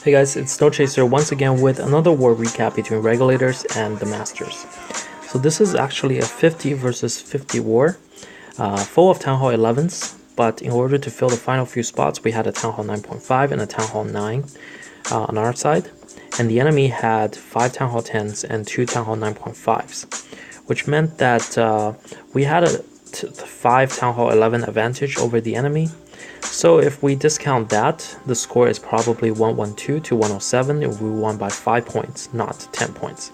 Hey guys, it's Snowchaser once again with another war recap between Regulators and the Masters. So this is actually a 50 versus 50 war, full of Town Hall 11s, but in order to fill the final few spots we had a Town Hall 9.5 and a Town Hall 9 on our side, and the enemy had 5 Town Hall 10s and 2 Town Hall 9.5s, which meant that we had a 5 Town Hall 11 advantage over the enemy. So if we discount that, the score is probably 112 to 107 if we won by 5 points, not 10 points.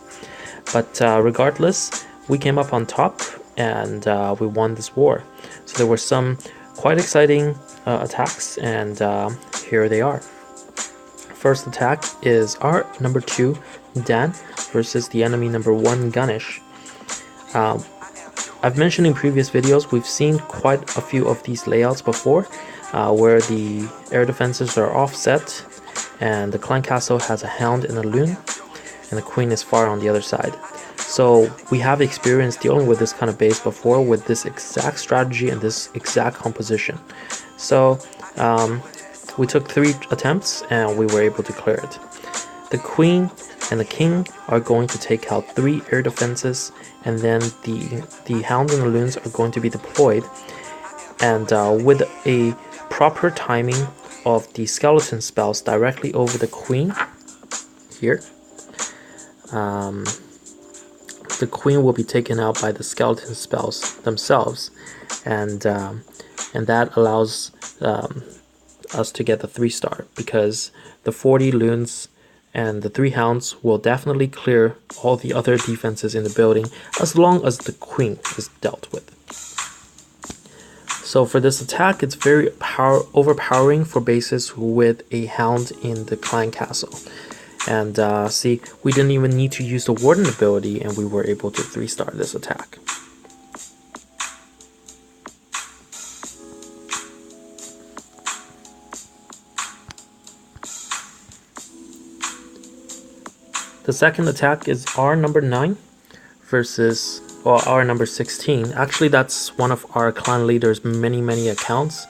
But regardless, we came up on top and we won this war. So there were some quite exciting attacks, and here they are. First attack is our number 2 Dan versus the enemy number 1 Gunish. I've mentioned in previous videos we've seen quite a few of these layouts before, where the air defenses are offset and the clan castle has a hound and a loon and the queen is far on the other side. So we have experience dealing with this kind of base before with this exact strategy and this exact composition. So we took 3 attempts and we were able to clear it. The queen and the king are going to take out 3 air defenses, and then the hound and the loons are going to be deployed, and with a proper timing of the skeleton spells directly over the queen here, the queen will be taken out by the skeleton spells themselves, and that allows us to get the 3-star, because the 40 loons and the 3 hounds will definitely clear all the other defenses in the building as long as the queen is dealt with. So for this attack, it's very overpowering for bases with a hound in the clan castle. And see, we didn't even need to use the warden ability and we were able to 3-star this attack. The second attack is our number 9 versus, well, our number 16. Actually, that's one of our clan leader's many accounts.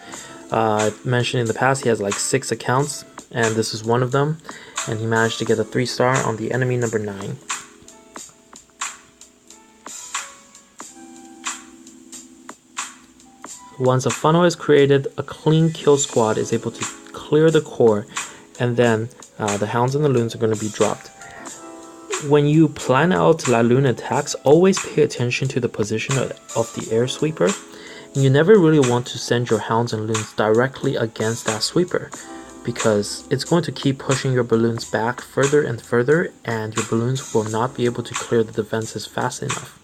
I mentioned in the past he has like 6 accounts, and this is one of them. And he managed to get a 3-star on the enemy number 9. Once a funnel is created, a clean kill squad is able to clear the core, and then the hounds and the loons are going to be dropped. When you plan out Laloon attacks, always pay attention to the position of the air sweeper. You never really want to send your hounds and loons directly against that sweeper, because it's going to keep pushing your balloons back further and further, and your balloons will not be able to clear the defenses fast enough.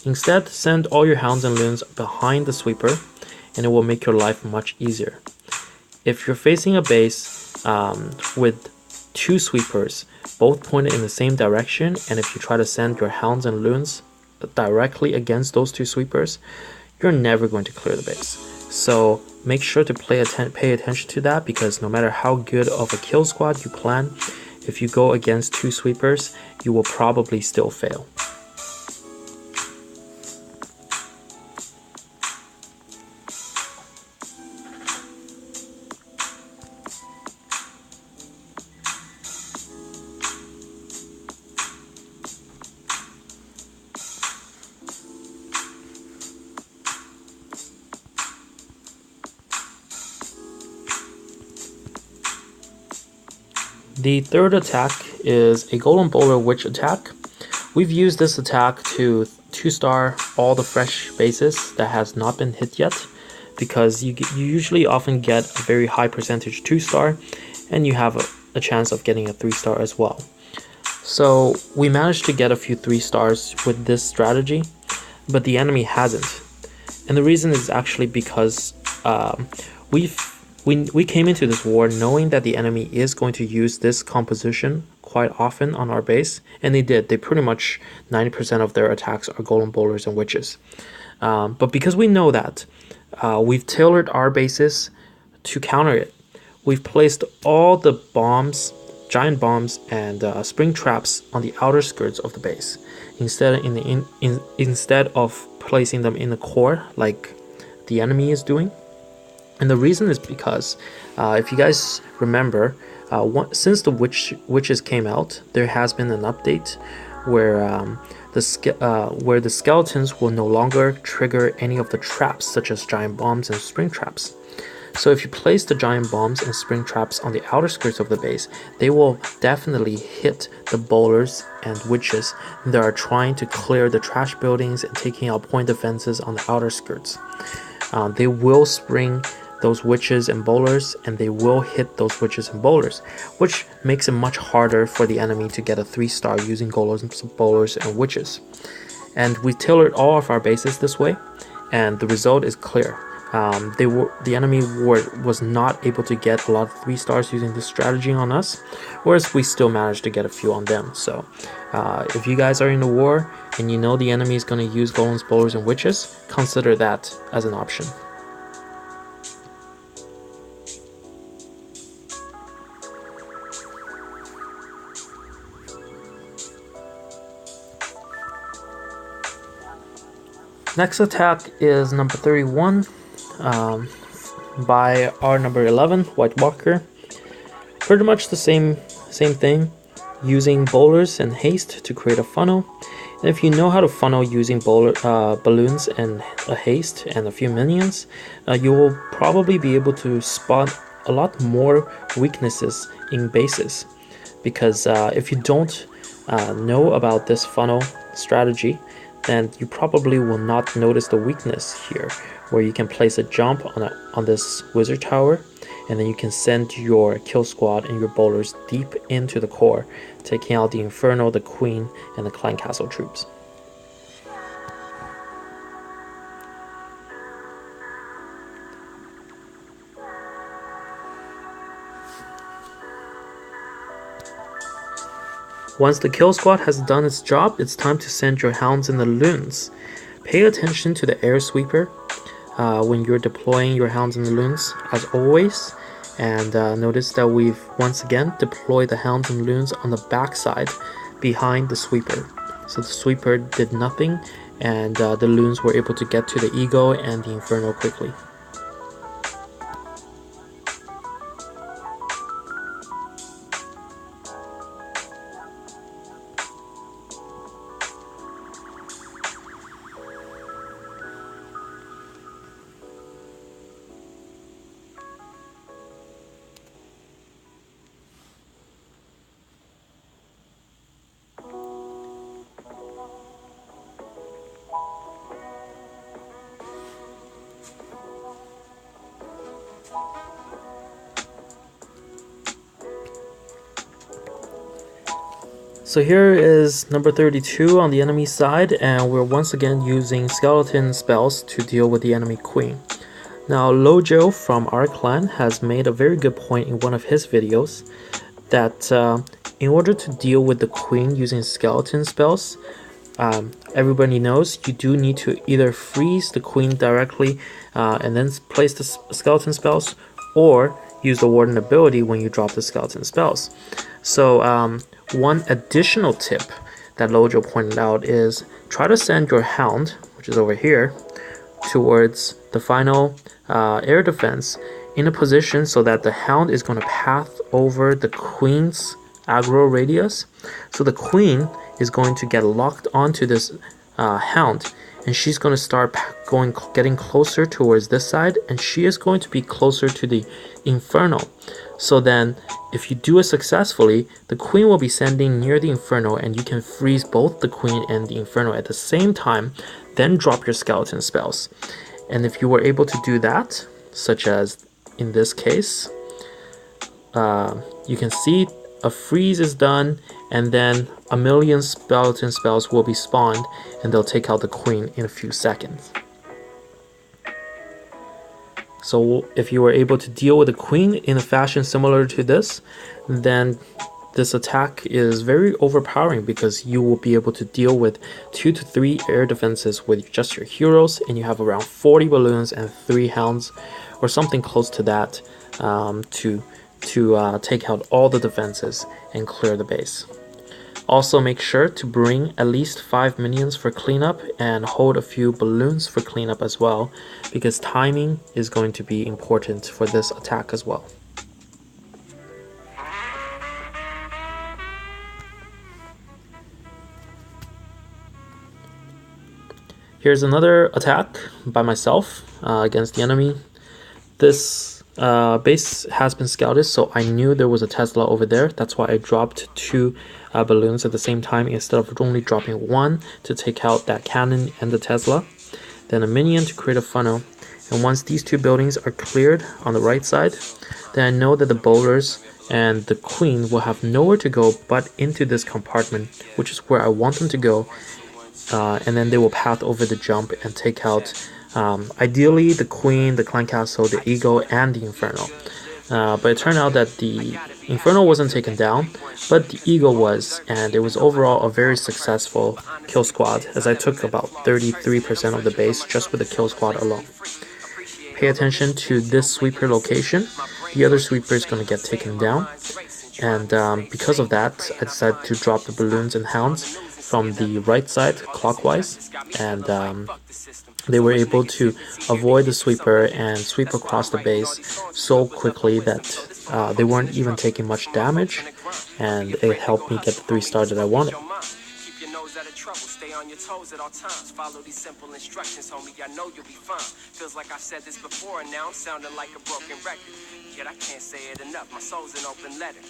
Instead, send all your hounds and loons behind the sweeper, and it will make your life much easier. If you're facing a base with 2 sweepers, both pointed in the same direction, and if you try to send your hounds and loons directly against those 2 sweepers, you're never going to clear the base. So make sure to pay attention to that, because no matter how good of a kill squad you plan, if you go against 2 sweepers, you will probably still fail. The third attack is a Golem Bowler Witch attack. We've used this attack to 2-star all the fresh bases that has not been hit yet, because you usually often get a very high percentage 2-star, and you have a chance of getting a 3-star as well. So we managed to get a few 3-stars with this strategy, but the enemy hasn't. And the reason is actually because we came into this war knowing that the enemy is going to use this composition quite often on our base, and they did. They pretty much 90% of their attacks are Golem Bowlers and Witches. But because we know that, we've tailored our bases to counter it. We've placed all the bombs, giant bombs, and spring traps on the outer skirts of the base, instead of placing them in the core like the enemy is doing. And the reason is because if you guys remember, Since the witches came out, there has been an update where where the skeletons will no longer trigger any of the traps, such as giant bombs and spring traps. So if you place the giant bombs and spring traps on the outer skirts of the base, they will definitely hit the bowlers and witches that are trying to clear the trash buildings and taking out point defenses on the outer skirts. They will spring those witches and bowlers, and they will hit those witches and bowlers, which makes it much harder for the enemy to get a 3-star using golems, bowlers, and witches. And we tailored all of our bases this way, and the result is clear. The enemy was not able to get a lot of 3-stars using this strategy on us, whereas we still managed to get a few on them. So if you guys are in the war and you know the enemy is going to use golems, bowlers, and witches, consider that as an option. Next attack is number 31 by our number 11, White Walker. Pretty much the same thing, using bowlers and haste to create a funnel. And if you know how to funnel using balloons and a haste and a few minions, you will probably be able to spot a lot more weaknesses in bases. Because if you don't know about this funnel strategy, then you probably will not notice the weakness here, where you can place a jump on this wizard tower, and then you can send your kill squad and your bowlers deep into the core, taking out the Inferno, the Queen, and the Clan Castle troops. Once the kill squad has done its job, it's time to send your hounds and the loons. Pay attention to the air sweeper when you're deploying your hounds and the loons, as always. And notice that we've once again deployed the hounds and loons on the backside behind the sweeper. So the sweeper did nothing, and the loons were able to get to the Ego and the Inferno quickly. So here is number 32 on the enemy side, and we're once again using skeleton spells to deal with the enemy queen. Now Lojo from our clan has made a very good point in one of his videos that in order to deal with the queen using skeleton spells, everybody knows you do need to either freeze the queen directly and then place the skeleton spells, or use the warden ability when you drop the skeleton spells. So one additional tip that Lojo pointed out is try to send your hound, which is over here, towards the final air defense in a position so that the hound is going to path over the queen's aggro radius. So the queen is going to get locked onto this hound, and she's going to start getting closer towards this side, and she is going to be closer to the Inferno. So then if you do it successfully, the queen will be standing near the Inferno, and you can freeze both the queen and the Inferno at the same time, then drop your skeleton spells. And if you were able to do that, such as in this case, you can see a freeze is done, and then a million skeleton spells will be spawned, and they'll take out the queen in a few seconds. So if you were able to deal with the queen in a fashion similar to this, then this attack is very overpowering, because you will be able to deal with 2 to 3 air defenses with just your heroes, and you have around 40 balloons and 3 hounds, or something close to that, to take out all the defenses and clear the base. Also make sure to bring at least 5 minions for cleanup, and hold a few balloons for cleanup as well, because timing is going to be important for this attack as well. Here's another attack by myself against the enemy. This base has been scouted, so I knew there was a Tesla over there. That's why I dropped 2 balloons at the same time instead of only dropping 1 to take out that cannon and the Tesla. Then a minion to create a funnel. And once these 2 buildings are cleared on the right side, then I know that the bowlers and the queen will have nowhere to go but into this compartment, which is where I want them to go. And then they will path over the jump and take out ideally the queen, the clan castle, the eagle, and the inferno. But it turned out that the inferno wasn't taken down, but the eagle was, and it was overall a very successful kill squad, as I took about 33% of the base just with the kill squad alone. Pay attention to this sweeper location. The other sweeper is going to get taken down, and because of that, I decided to drop the balloons and hounds from the right side clockwise, and they were able to avoid the sweeper and sweep across the base so quickly that they weren't even taking much damage, and it helped me get the 3-star that I wanted. Stay on your toes at all times. Follow these simple instructions, homie. I know you'll be fine. Feels like I've said this before, and now I'm sounding like a broken record. Yet I can't say it enough. My soul's an open letter,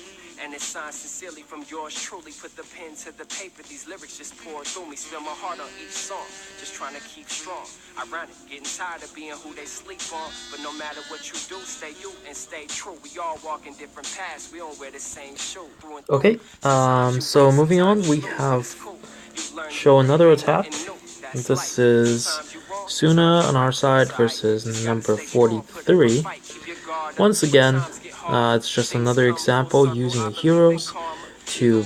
and it's signed sincerely from yours truly. Put the pen to the paper. These lyrics just pour through me. Spill my heart on each song. Just trying to keep strong. Ironic, getting tired of being who they sleep on. But no matter what you do, stay you and stay true. We all walk in different paths. We don't wear the same shoe. Okay. So moving on, we have show another attack. This is Suna on our side versus number 43. Once again, it's just another example using the heroes to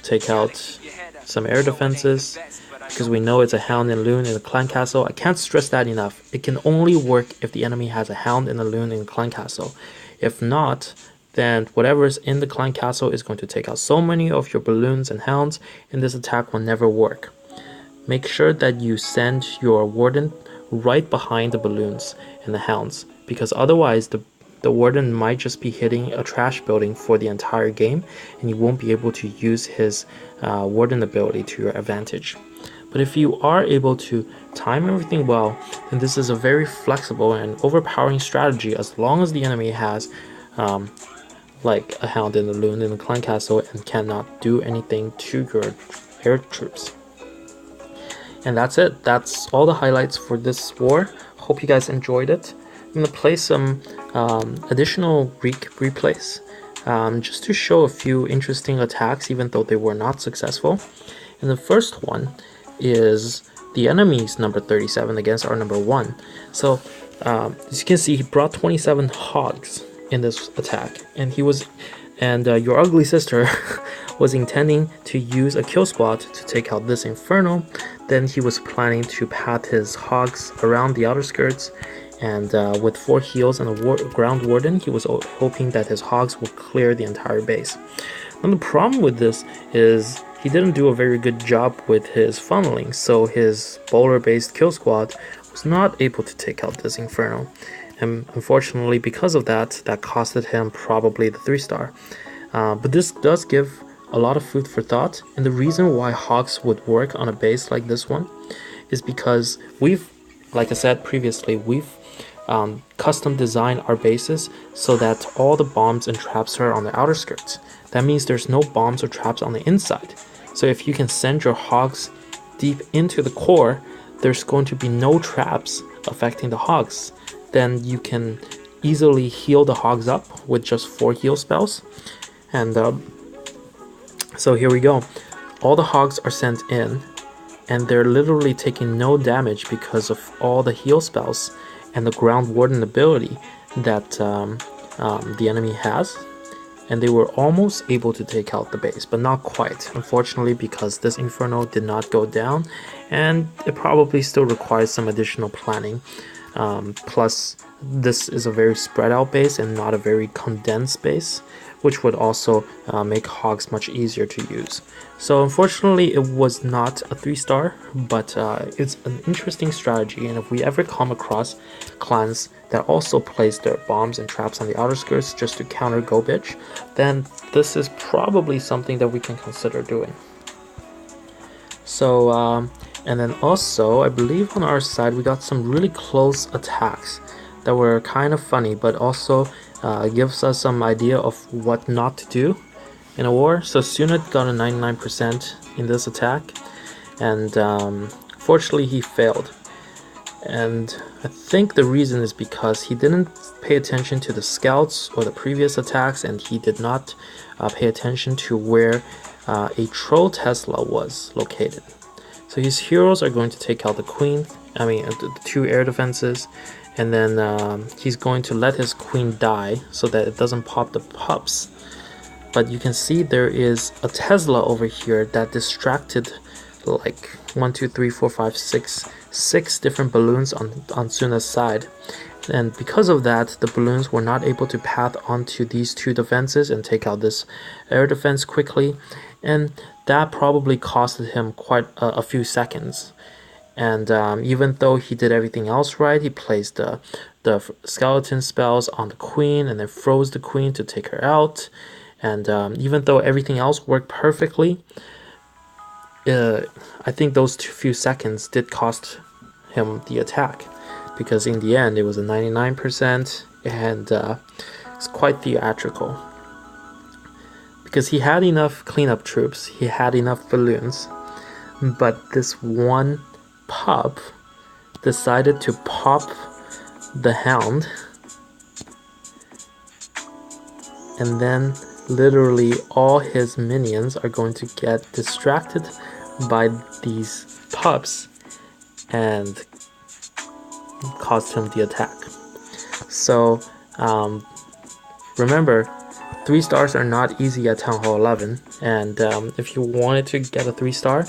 take out some air defenses, because we know it's a hound and loon in the clan castle. I can't stress that enough. It can only work if the enemy has a hound and a loon in the clan castle. If not, then whatever is in the clan castle is going to take out so many of your balloons and hounds, and this attack will never work. Make sure that you send your warden right behind the balloons and the hounds, because otherwise the warden might just be hitting a trash building for the entire game, and you won't be able to use his warden ability to your advantage. But if you are able to time everything well, then this is a very flexible and overpowering strategy, as long as the enemy has like a hound and a loon in the clan castle and cannot do anything to your air troops. And that's it. That's all the highlights for this war. Hope you guys enjoyed it. I'm going to play some additional replays just to show a few interesting attacks, even though they were not successful. And the first one is the enemy's number 37 against our number 1. So as you can see, he brought 27 hogs in this attack, and your ugly sister was intending to use a kill squad to take out this inferno. Then he was planning to path his hogs around the outer skirts, and with 4 heals and a ground warden, he was hoping that his hogs would clear the entire base. And the problem with this is he didn't do a very good job with his funneling, so his bowler based kill squad was not able to take out this inferno. And unfortunately, because of that, that costed him probably the 3-star. But this does give a lot of food for thought, and the reason why hogs would work on a base like this one is because like I said previously, we've custom designed our bases so that all the bombs and traps are on the outer skirts. That means there's no bombs or traps on the inside. So if you can send your hogs deep into the core, there's going to be no traps affecting the hogs. Then you can easily heal the hogs up with just 4 heal spells. And so here we go. All the hogs are sent in, and they're literally taking no damage because of all the heal spells and the ground warden ability that the enemy has. And they were almost able to take out the base, but not quite, unfortunately, because this inferno did not go down, and it probably still requires some additional planning. Plus, this is a very spread out base and not a very condensed base, which would also make hogs much easier to use. So unfortunately, it was not a 3-star, but it's an interesting strategy, and if we ever come across clans that also place their bombs and traps on the outer skirts just to counter GoBitch, then this is probably something that we can consider doing. So And then also, I believe on our side we got some really close attacks that were kind of funny, but also gives us some idea of what not to do in a war. So Sunit got a 99% in this attack, and fortunately he failed. And I think the reason is because he didn't pay attention to the scouts or the previous attacks, and he did not pay attention to where a troll Tesla was located. So his heroes are going to take out the queen, the 2 air defenses, and then he's going to let his queen die so that it doesn't pop the pups. But you can see there is a Tesla over here that distracted like 1, 2, 3, 4, 5, 6 different balloons on Suna's side. And because of that, the balloons were not able to path onto these 2 defenses and take out this air defense quickly. And that probably costed him quite a few seconds. And even though he did everything else right, he placed the skeleton spells on the queen and then froze the queen to take her out. And even though everything else worked perfectly, I think those few seconds did cost him the attack, because in the end it was a 99%, and it's quite theatrical. Because he had enough cleanup troops, he had enough balloons, but this one pup decided to pop the hound, and then literally all his minions are going to get distracted by these pups and cost him the attack. So remember, 3 stars are not easy at Town Hall 11, and if you wanted to get a 3-star,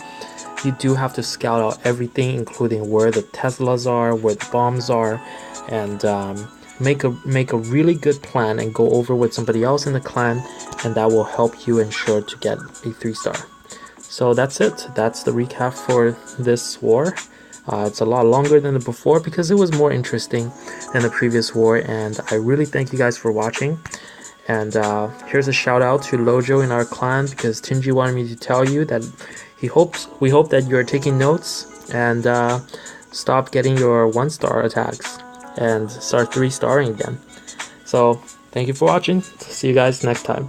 you do have to scout out everything, including where the Teslas are, where the bombs are, and make a really good plan and go over with somebody else in the clan, and that will help you ensure to get a 3-star. So that's it. That's the recap for this war. It's a lot longer than the before because it was more interesting than the previous war, and I really thank you guys for watching. And here's a shout out to Lojo in our clan, because Tinji wanted me to tell you that we hope that you're taking notes and stop getting your 1-star attacks and start 3-starring again. So thank you for watching. See you guys next time.